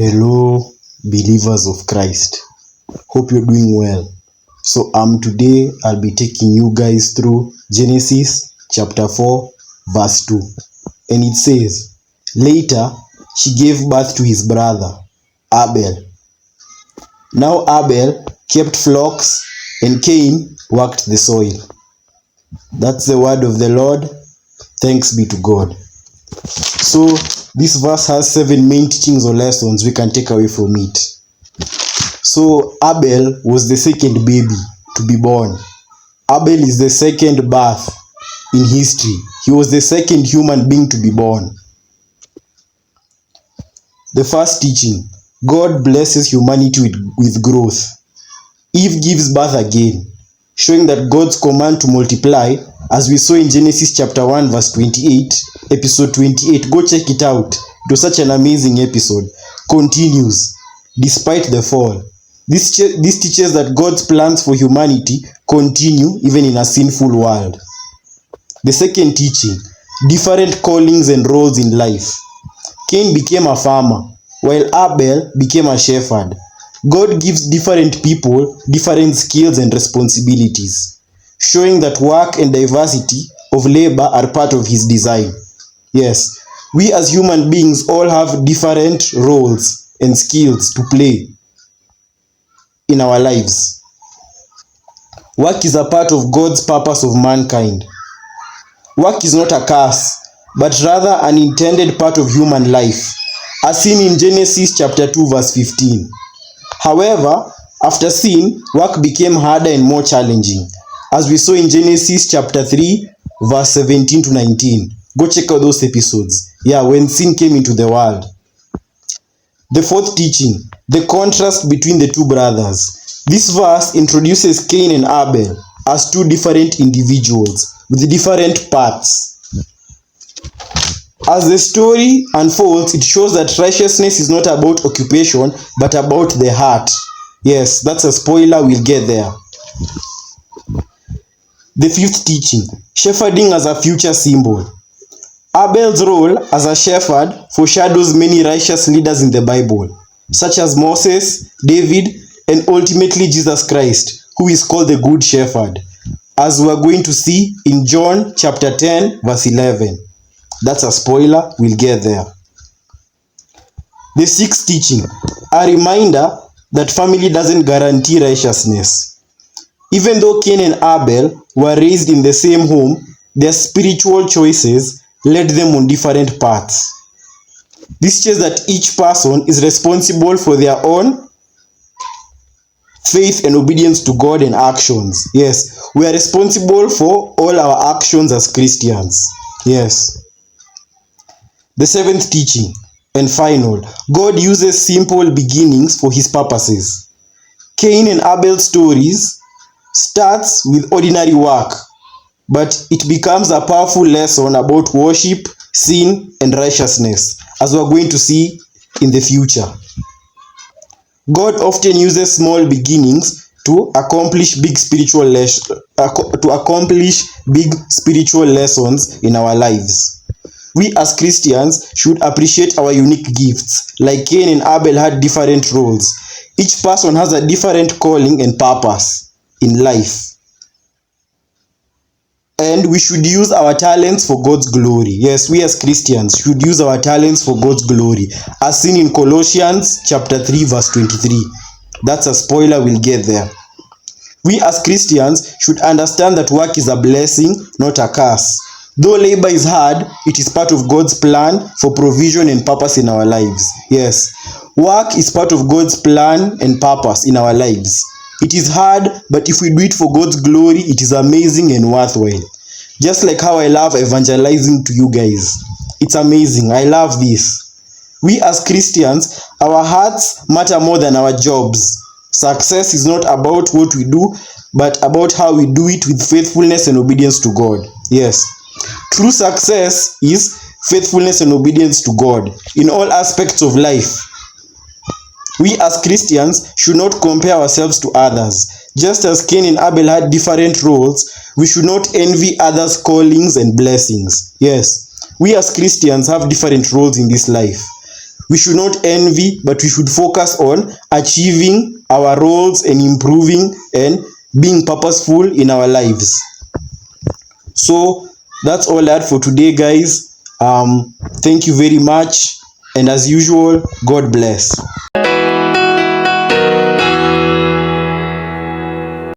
Hello, believers of Christ. Hope you're doing well. So today I'll be taking you guys through Genesis chapter 4 verse 2. And it says, "Later she gave birth to his brother, Abel. Now Abel kept flocks and Cain worked the soil." That's the word of the Lord. Thanks be to God. So this verse has 7 main teachings or lessons we can take away from it. So Abel was the second baby to be born. Abel is the second birth in history. He was the second human being to be born. The first teaching: God blesses humanity with growth. Eve gives birth again, showing that God's command to multiply, as we saw in Genesis chapter 1 verse 28, episode 28. Go check it out. It was such an amazing episode. Continues despite the fall. This teaches that God's plans for humanity continue even in a sinful world. The second teaching: different callings and roles in life. Cain became a farmer, while Abel became a shepherd. God gives different people different skills and responsibilities, showing that work and diversity of labor are part of his design. Yes, we as human beings all have different roles and skills to play in our lives. Work is a part of God's purpose of mankind. Work is not a curse, but rather an intended part of human life, as seen in Genesis chapter 2 verse 15. However, after sin, work became harder and more challenging, as we saw in Genesis chapter 3 verse 17 to 19. Go check out those episodes. When sin came into the world. The fourth teaching: the contrast between the two brothers. This verse introduces Cain and Abel as two different individuals with different paths. As the story unfolds, it shows that righteousness is not about occupation, but about the heart. Yes, that's a spoiler, we'll get there. The fifth teaching: shepherding as a future symbol. Abel's role as a shepherd foreshadows many righteous leaders in the Bible, such as Moses, David, and ultimately Jesus Christ, who is called the Good Shepherd, as we are going to see in John chapter 10 verse 11. That's a spoiler, we'll get there. The sixth teaching: a reminder that family doesn't guarantee righteousness. Even though Cain and Abel were raised in the same home, their spiritual choices led them on different paths. This shows that each person is responsible for their own faith and obedience to God and actions. Yes, we are responsible for all our actions as Christians. Yes. The seventh teaching and final: God uses simple beginnings for his purposes. Cain and Abel's stories starts with ordinary work, but it becomes a powerful lesson about worship, sin, and righteousness, as we are going to see in the future. God often uses small beginnings to accomplish big spiritual lessons in our lives. We as Christians should appreciate our unique gifts. Like Cain and Abel had different roles. Each person has a different calling and purpose in life. And we should use our talents for God's glory. Yes, we as Christians should use our talents for God's glory, as seen in Colossians chapter 3 verse 23. That's a spoiler, we'll get there. We as Christians should understand that work is a blessing, not a curse. Though labor is hard, it is part of God's plan for provision and purpose in our lives. Yes, work is part of God's plan and purpose in our lives. It is hard, but if we do it for God's glory, it is amazing and worthwhile. Just like how I love evangelizing to you guys. It's amazing. I love this. We as Christians, our hearts matter more than our jobs. Success is not about what we do, but about how we do it with faithfulness and obedience to God. Yes. True success is faithfulness and obedience to God in all aspects of life. We as Christians should not compare ourselves to others. Just as Cain and Abel had different roles, we should not envy others' callings and blessings. Yes, we as Christians have different roles in this life. We should not envy, but we should focus on achieving our roles and improving and being purposeful in our lives. So that's all I had for today, guys. Thank you very much, and as usual, God bless.